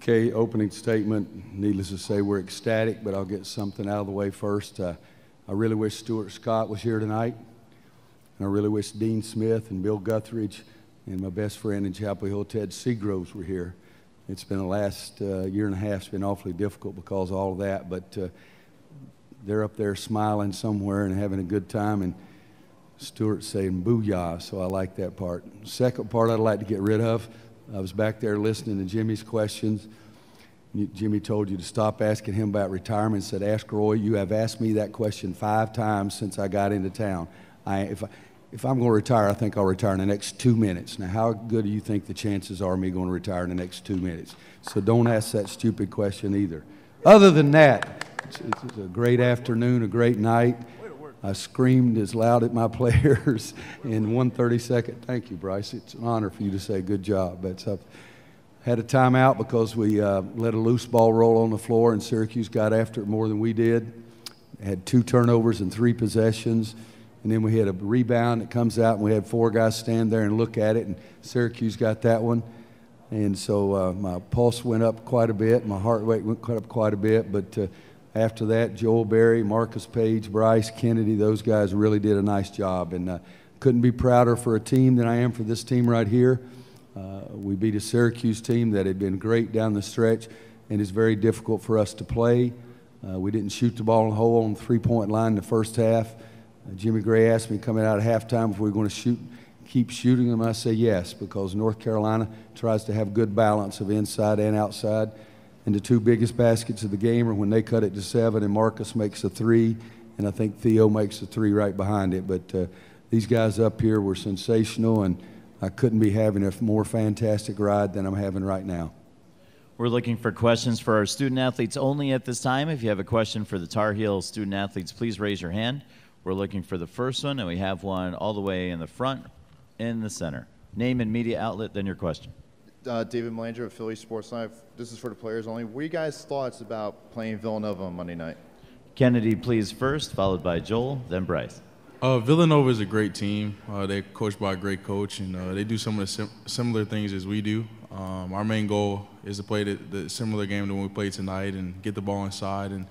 Okay, opening statement. Needless to say, we're ecstatic, but I'll get something out of the way first. I really wish Stuart Scott was here tonight. And I really wish Dean Smith and Bill Guthridge and my best friend in Chapel Hill, Ted Seagroves, were here. It's been the last year and a half. It's been awfully difficult because of all of that, but they're up there smiling somewhere and having a good time, and Stuart's saying booyah, so I like that part. Second part I'd like to get rid of, I was back there listening to Jimmy's questions. Jimmy told you to stop asking him about retirement, said, ask Roy, you have asked me that question 5 times since I got into town. If I'm going to retire, I think I'll retire in the next 2 minutes. Now, how good do you think the chances are of me going to retire in the next 2 minutes? So don't ask that stupid question either. Other than that, it's a great afternoon, a great night. I screamed as loud at my players in 1/32. Thank you, Brice. It's an honor for you to say good job. But had a timeout because we let a loose ball roll on the floor, and Syracuse got after it more than we did. Had 2 turnovers and 3 possessions. And then we had a rebound that comes out, and we had 4 guys stand there and look at it, and Syracuse got that one. And so my pulse went up quite a bit. My heart rate went up quite a bit. But after that, Joel Berry, Marcus Page, Brice Kennedy, those guys really did a nice job. And couldn't be prouder for a team than I am for this team right here. We beat a Syracuse team that had been great down the stretch, and it's very difficult for us to play. We didn't shoot the ball in the hole on the 3-point line in the first half. Jimmy Gray asked me coming out of halftime if we were going to keep shooting them. I say yes, because North Carolina tries to have good balance of inside and outside. And the 2 biggest baskets of the game are when they cut it to 7 and Marcus makes a 3, and I think Theo makes a 3 right behind it. But these guys up here were sensational, and I couldn't be having a more fantastic ride than I'm having right now. We're looking for questions for our student athletes only at this time. If you have a question for the Tar Heel student athletes, please raise your hand. We're looking for the first one, and we have one all the way in the front, in the center. Name and media outlet, then your question. David Melanger of Philly Sports Live. This is for the players only. What are you guys' thoughts about playing Villanova on Monday night? Kennedy, please, first, followed by Joel, then Brice. Villanova is a great team. They're coached by a great coach, and they do some of the similar things as we do. Our main goal is to play the similar game that we played tonight and get the ball inside and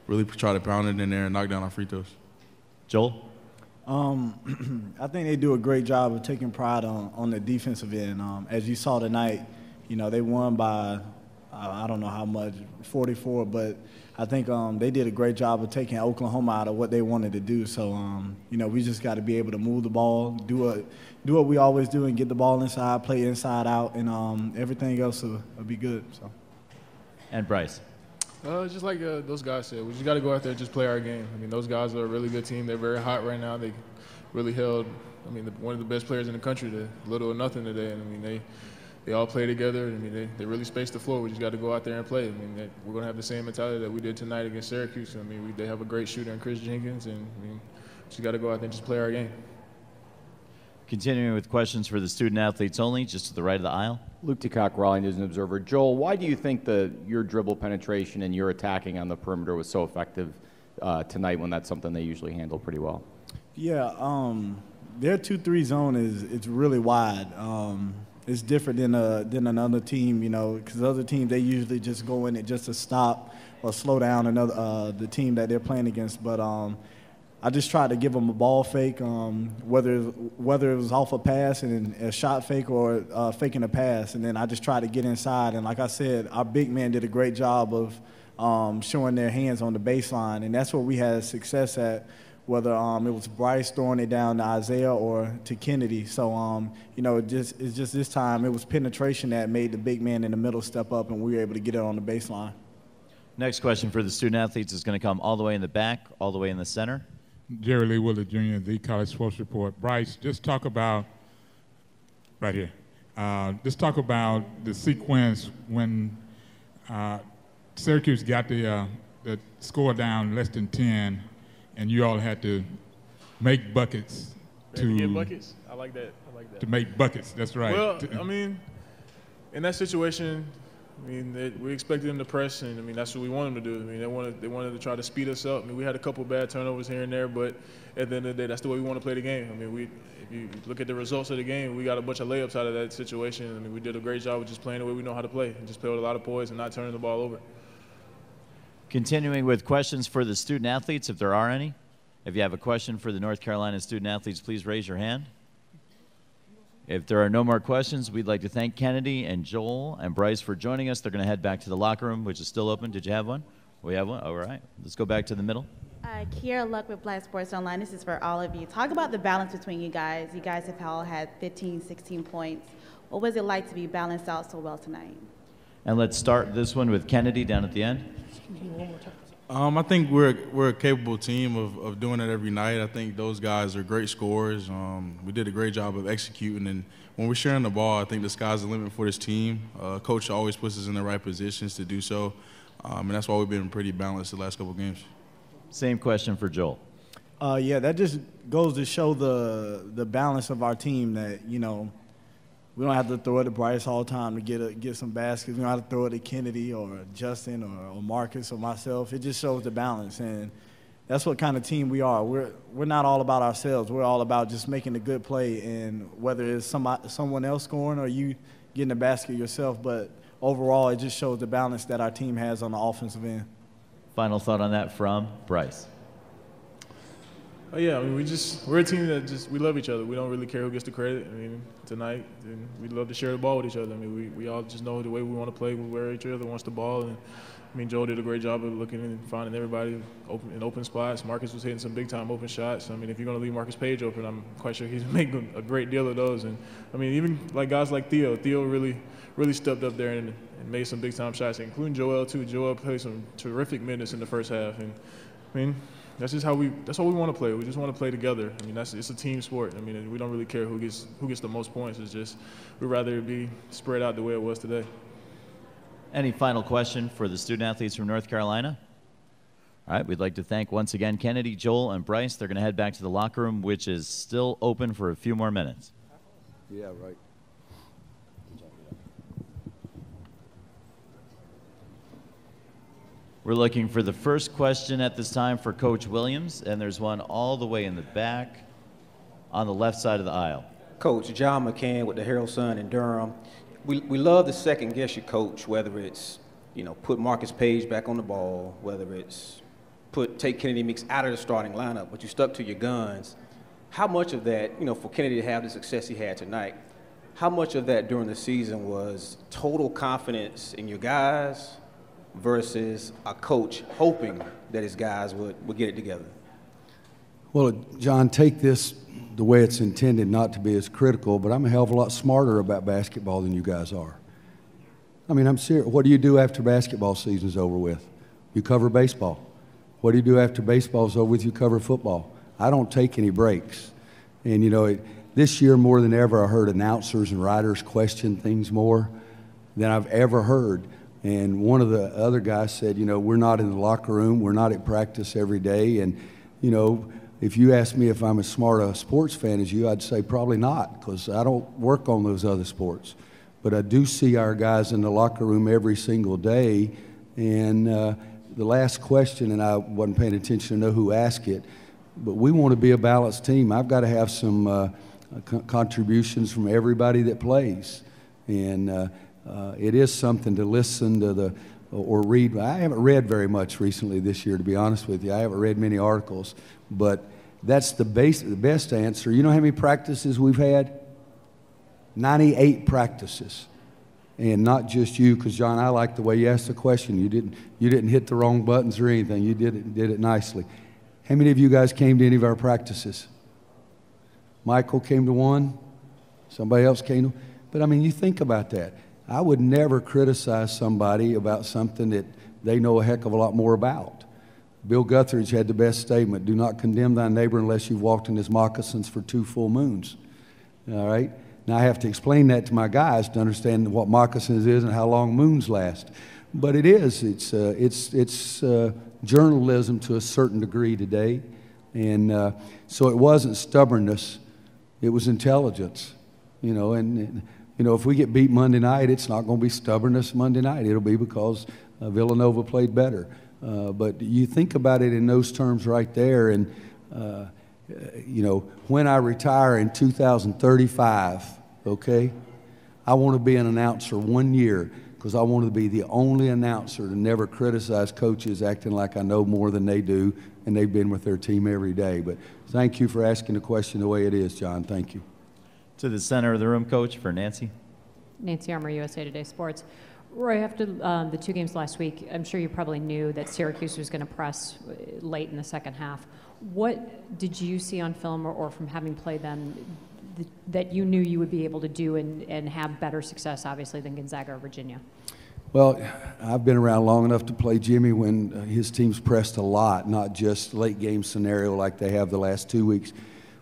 really try to pound it in there and knock down our free throws. Joel? I think they do a great job of taking pride on the defensive end. As you saw tonight, you know, they won by, I don't know how much, 44, but I think they did a great job of taking Oklahoma out of what they wanted to do. So, you know, we just got to be able to move the ball, do what we always do and get the ball inside, play inside out, and everything else will be good. So. And Brice? Just like those guys said, we just got to go out there and just play our game. I mean, those guys are a really good team. They're very hot right now. They really held, I mean, one of the best players in the country to little or nothing today. And I mean, they all play together. I mean, they really spaced the floor. We just got to go out there and play. I mean, we're going to have the same mentality that we did tonight against Syracuse. I mean, they have a great shooter in Chris Jenkins, and I mean, just got to go out there and just play our game. Continuing with questions for the student athletes only, just to the right of the aisle. Luke DeCock, Raleigh News and Observer. Joel, why do you think your dribble penetration and your attacking on the perimeter was so effective tonight when that's something they usually handle pretty well? Yeah, their 2-3 zone it's really wide. It's different than another team, you know, because the other team, they usually just go in it just to stop or slow down the team that they're playing against. But I just tried to give them a ball fake, whether it was off a pass and a shot fake or faking a pass, and then I just tried to get inside. And like I said, our big man did a great job of showing their hands on the baseline, and that's what we had success at, whether it was Brice throwing it down to Isaiah or to Kennedy. So, you know, it's just this time it was penetration that made the big man in the middle step up, and we were able to get it on the baseline. Next question for the student athletes is going to come all the way in the back, all the way in the center. Jerry Lee Willard, Jr., The College Sports Report. Brice, just talk about, right here, just talk about the sequence when Syracuse got the score down less than 10, and you all had to make buckets Get buckets? I like that. To make buckets, that's right. Well, I mean, in that situation, I mean, we expected them to press, and I mean that's what we wanted them to do. I mean, they wanted to try to speed us up. I mean, we had a couple bad turnovers here and there, but at the end of the day, that's the way we want to play the game. I mean, if you look at the results of the game, we got a bunch of layups out of that situation. I mean, we did a great job of just playing the way we know how to play, and just play with a lot of poise and not turning the ball over. Continuing with questions for the student athletes, if there are any. If you have a question for the North Carolina student athletes, please raise your hand. If there are no more questions, we'd like to thank Kennedy and Joel and Brice for joining us. They're going to head back to the locker room, which is still open. Did you have one? We have one? All right. Let's go back to the middle. Kiera Luck with Black Sports Online. This is for all of you. Talk about the balance between you guys. You guys have all had 15, 16 points. What was it like to be balanced out so well tonight? And let's start this one with Kennedy down at the end. I think we're a capable team of doing it every night. I think those guys are great scorers. We did a great job of executing, and when we're sharing the ball, I think the sky's the limit for this team. Coach always puts us in the right positions to do so, and that's why we've been pretty balanced the last couple games. Same question for Joel. Yeah, that just goes to show the balance of our team that, you know, we don't have to throw it to Brice all the time to get some baskets. We don't have to throw it to Kennedy or Justin or Marcus or myself. It just shows the balance, and that's what kind of team we are. We're not all about ourselves. We're all about just making a good play, and whether it's someone else scoring or you getting a basket yourself. But overall, it just shows the balance that our team has on the offensive end. Final thought on that from Brice. Oh, yeah, I mean, we're a team that we love each other. We don't really care who gets the credit. I mean, tonight, and we love to share the ball with each other. I mean, we all just know the way we want to play, where each other wants the ball. And I mean, Joel did a great job of looking and finding everybody in open spots. Marcus was hitting some big-time open shots. I mean, if you're going to leave Marcus Page open, I'm quite sure he's making a great deal of those. And I mean, even like guys like Theo really stepped up there and made some big-time shots, including Joel too. Joel played some terrific minutes in the first half. And I mean, that's how we want to play. We just want to play together. I mean, it's a team sport. I mean, we don't really care who gets the most points. It's just we'd rather it be spread out the way it was today. Any final question for the student athletes from North Carolina? All right, we'd like to thank once again Kennedy, Joel, and Brice. They're going to head back to the locker room, which is still open for a few more minutes. Yeah, right. We're looking for the first question at this time for Coach Williams, and there's one all the way in the back on the left side of the aisle. Coach John McCann with the Herald Sun in Durham. We love to second guess your coach, whether it's, you know, put Marcus Page back on the ball, whether it's take Kennedy Meeks out of the starting lineup, but you stuck to your guns. How much of that, you know, for Kennedy to have the success he had tonight, how much of that during the season was total confidence in your guys versus a coach hoping that his guys would get it together? Well, John, take this the way it's intended, not to be as critical, but I'm a hell of a lot smarter about basketball than you guys are. I mean, I'm serious. What do you do after basketball season's over with? You cover baseball. What do you do after baseball's over with? You cover football. I don't take any breaks. And, you know, this year more than ever, I heard announcers and writers question things more than I've ever heard. And one of the other guys said, you know, we're not in the locker room. We're not at practice every day. And, you know, if you ask me if I'm as smart a sports fan as you, I'd say probably not, because I don't work on those other sports. But I do see our guys in the locker room every single day. And the last question, and I wasn't paying attention to know who asked it, but we want to be a balanced team. I've got to have some contributions from everybody that plays. And it is something to listen to or read. I haven't read very much recently this year, to be honest with you. I haven't read many articles, but that's the best answer. You know how many practices we've had? 98 practices. And not just you, because John, I like the way you asked the question. You didn't hit the wrong buttons or anything. You did it nicely. How many of you guys came to any of our practices? Michael came to one. Somebody else came to. But I mean, you think about that. I would never criticize somebody about something that they know a heck of a lot more about. Bill Guthridge had the best statement: do not condemn thy neighbor unless you've walked in his moccasins for 2 full moons. All right? Now I have to explain that to my guys to understand what moccasins is and how long moons last. But it is. It's journalism to a certain degree today. And so it wasn't stubbornness. It was intelligence. You know, and you know, if we get beat Monday night, it's not going to be stubbornness Monday night. It'll be because Villanova played better. But you think about it in those terms right there, and you know, when I retire in 2035, okay, I want to be an announcer 1 year because I want to be the only announcer to never criticize coaches acting like I know more than they do, and they've been with their team every day. But thank you for asking the question the way it is, John. Thank you. To the center of the room, Coach, for Nancy. Nancy Armour, USA Today Sports. Roy, after the 2 games last week, I'm sure you probably knew that Syracuse was going to press late in the second half. What did you see on film or from having played them that you knew you would be able to do and have better success, obviously, than Gonzaga or Virginia? Well, I've been around long enough to play Jimmy when his teams pressed a lot, not just late game scenario like they have the last 2 weeks.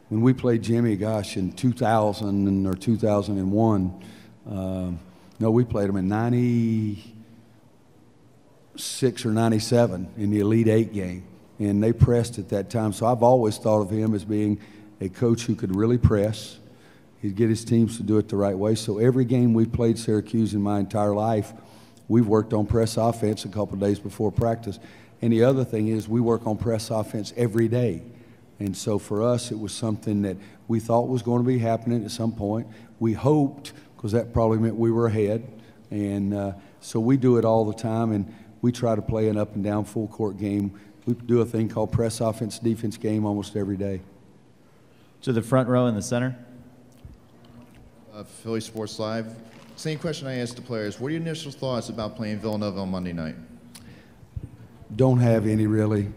When we played Jimmy, gosh, in 2000 or 2001, no, we played them in 96 or 97 in the Elite Eight game, and they pressed at that time. So I've always thought of him as being a coach who could really press. He'd get his teams to do it the right way. So every game we played Syracuse in my entire life, we've worked on press offense a couple of days before practice. And the other thing is we work on press offense every day. And so for us, it was something that we thought was going to be happening at some point. We hoped, because that probably meant we were ahead. And so we do it all the time, and we try to play an up and down full court game. We do a thing called press offense defense game almost every day. To the front row in the center. Philly Sports Live. Same question I asked the players. What are your initial thoughts about playing Villanova on Monday night? Don't have any, really.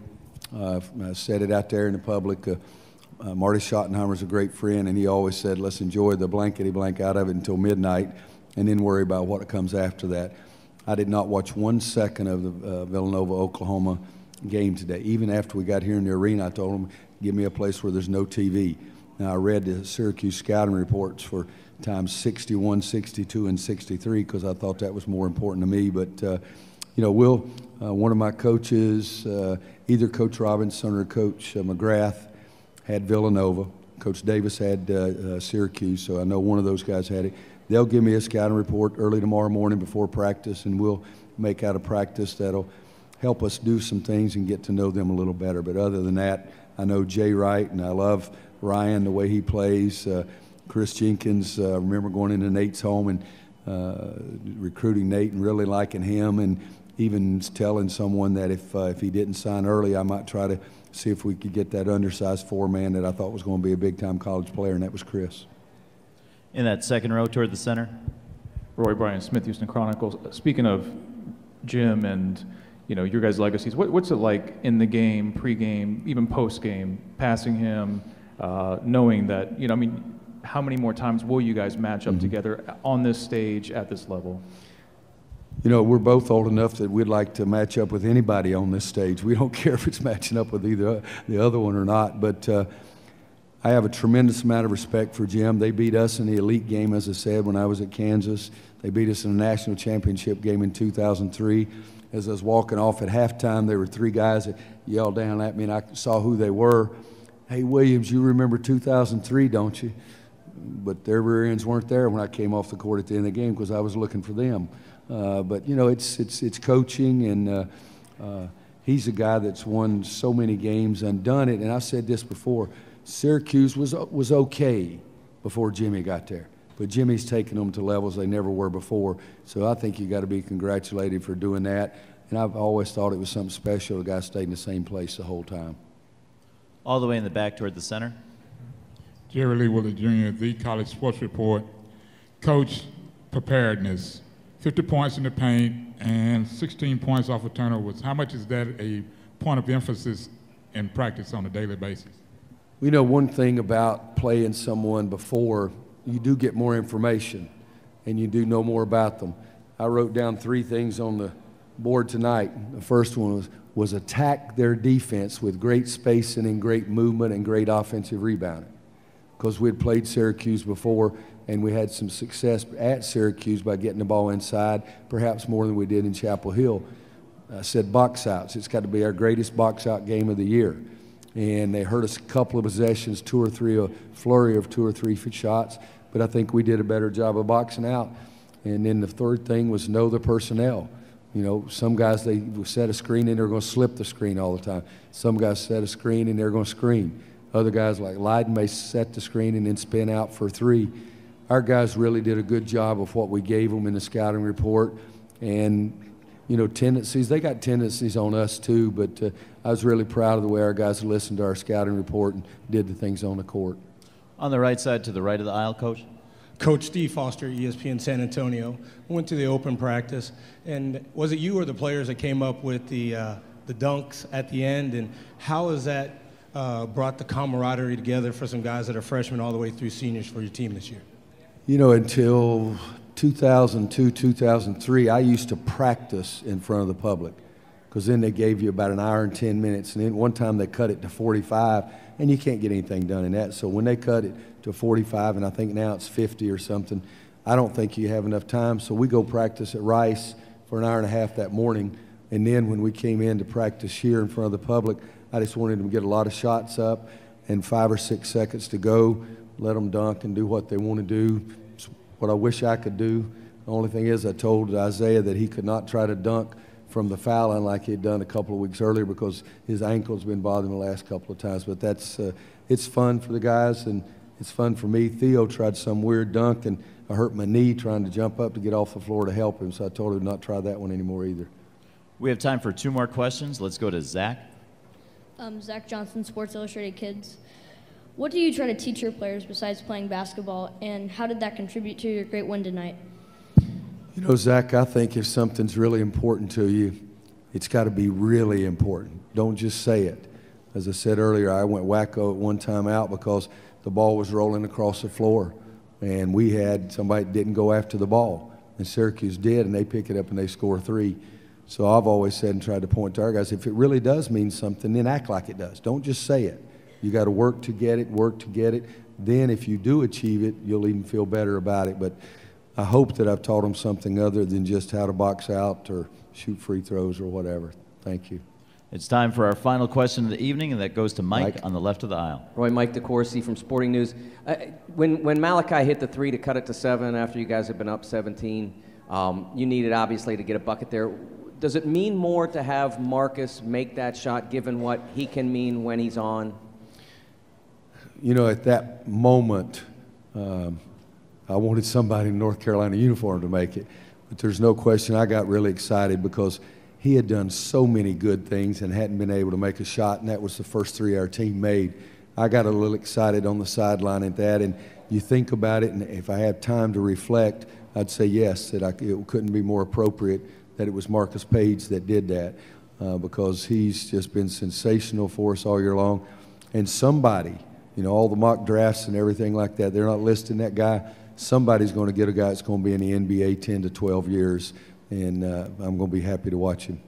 I said it out there in the public. Marty Schottenheimer's a great friend, and he always said, let's enjoy the blankety blank out of it until midnight and then worry about what comes after that. I did not watch 1 second of the Villanova-Oklahoma game today. Even after we got here in the arena, I told them, give me a place where there's no TV. Now, I read the Syracuse scouting reports for times 61, 62, and 63 because I thought that was more important to me. But, you know, one of my coaches, either Coach Robinson or Coach McGrath, had Villanova. Coach Davis had Syracuse, so I know one of those guys had it. They'll give me a scouting report early tomorrow morning before practice, and we'll make out a practice that'll help us do some things and get to know them a little better. But other than that, I know Jay Wright, and I love Ryan, the way he plays. Chris Jenkins, I remember going into Nate's home and recruiting Nate and really liking him, and even telling someone that if he didn't sign early, I might try to see if we could get that undersized four-man that I thought was going to be a big-time college player, and that was Chris. In that second row toward the center. Roy Bryan Smith, Houston Chronicles. Speaking of Jim and, you know, your guys' legacies, what's it like in the game, pre-game, even post-game, passing him, knowing that, you know, I mean, how many more times will you guys match up together on this stage at this level? You know, we're both old enough that we'd like to match up with anybody on this stage. We don't care if it's matching up with either the other one or not. But I have a tremendous amount of respect for Jim. They beat us in the elite game, as I said, when I was at Kansas. They beat us in the national championship game in 2003. As I was walking off at halftime, there were 3 guys that yelled down at me, and I saw who they were. Hey, Williams, you remember 2003, don't you? But their rear ends weren't there when I came off the court at the end of the game because I was looking for them. But, you know, it's coaching, and he's a guy that's won so many games and done it. And I've said this before, Syracuse was okay before Jimmy got there. But Jimmy's taken them to levels they never were before. So I think you got to be congratulated for doing that. And I've always thought it was something special. The guy stayed in the same place the whole time. All the way in the back toward the center. Jerry Lee Willard Jr., The College Sports Report. Coach, preparedness. 50 points in the paint and 16 points off of turnovers. How much is that a point of emphasis in practice on a daily basis? We know one thing about playing someone before, you do get more information and you do know more about them. I wrote down 3 things on the board tonight. The first one was attack their defense with great spacing and great movement and great offensive rebounding. Because we'd played Syracuse before, and we had some success at Syracuse by getting the ball inside, perhaps more than we did in Chapel Hill. I said box outs. It's got to be our greatest box out game of the year. And they hurt us a couple of possessions, 2 or 3, a flurry of 2 or 3 shots. but I think we did a better job of boxing out. And then the third thing was know the personnel. You know, some guys, they set a screen and they're going to slip the screen all the time. Some guys set a screen and they're going to screen. Other guys like Leiden may set the screen and then spin out for three. Our guys really did a good job of what we gave them in the scouting report. And, you know, tendencies, they got tendencies on us too, but I was really proud of the way our guys listened to our scouting report and did the things on the court. On the right side to the right of the aisle, Coach. Coach Steve Foster, ESPN San Antonio. Went to the open practice, and was it you or the players that came up with the dunks at the end, and how has that brought the camaraderie together for some guys that are freshmen all the way through seniors for your team this year? You know, until 2002, 2003, I used to practice in front of the public because then they gave you about an hour and 10 minutes, and then one time they cut it to 45, and you can't get anything done in that. So when they cut it to 45, and I think now it's 50 or something, I don't think you have enough time. So we go practice at Rice for an hour and a half that morning, and then when we came in to practice here in front of the public, I just wanted them to get a lot of shots up and 5 or 6 seconds to go, let them dunk and do what they want to do. It's what I wish I could do. The only thing is I told Isaiah that he could not try to dunk from the foul line like he had done a couple of weeks earlier because his ankle's been bothering him the last couple of times. But that's it's fun for the guys, and it's fun for me. Theo tried some weird dunk, and I hurt my knee trying to jump up to get off the floor to help him, so I told him not to try that one anymore either. We have time for 2 more questions. Let's go to Zach. Zach Johnson, Sports Illustrated Kids. What do you try to teach your players besides playing basketball, and how did that contribute to your great win tonight? You know, Zach, I think if something's really important to you, it's got to be really important. Don't just say it. As I said earlier, I went wacko at one time out because the ball was rolling across the floor, and we had somebody that didn't go after the ball, and Syracuse did, and they pick it up and they score 3. So I've always said and tried to point to our guys, if it really does mean something, then act like it does. Don't just say it. You got to work to get it, work to get it. Then if you do achieve it, you'll even feel better about it. But I hope that I've taught them something other than just how to box out or shoot free throws or whatever. Thank you. It's time for our final question of the evening, and that goes to Mike on the left of the aisle. Roy, Mike DeCourcy from Sporting News. When Malachi hit the 3 to cut it to 7 after you guys had been up 17, you needed obviously to get a bucket there. Does it mean more to have Marcus make that shot given what he can mean when he's on? You know, at that moment, I wanted somebody in North Carolina uniform to make it. But there's no question I got really excited because he had done so many good things and hadn't been able to make a shot, and that was the first 3 our team made. I got a little excited on the sideline at that, and you think about it, and if I had time to reflect, I'd say yes, that it couldn't be more appropriate that it was Marcus Page that did that because he's just been sensational for us all year long. And somebody, you know, all the mock drafts and everything like that, they're not listing that guy. Somebody's going to get a guy that's going to be in the NBA 10 to 12 years, and I'm going to be happy to watch him.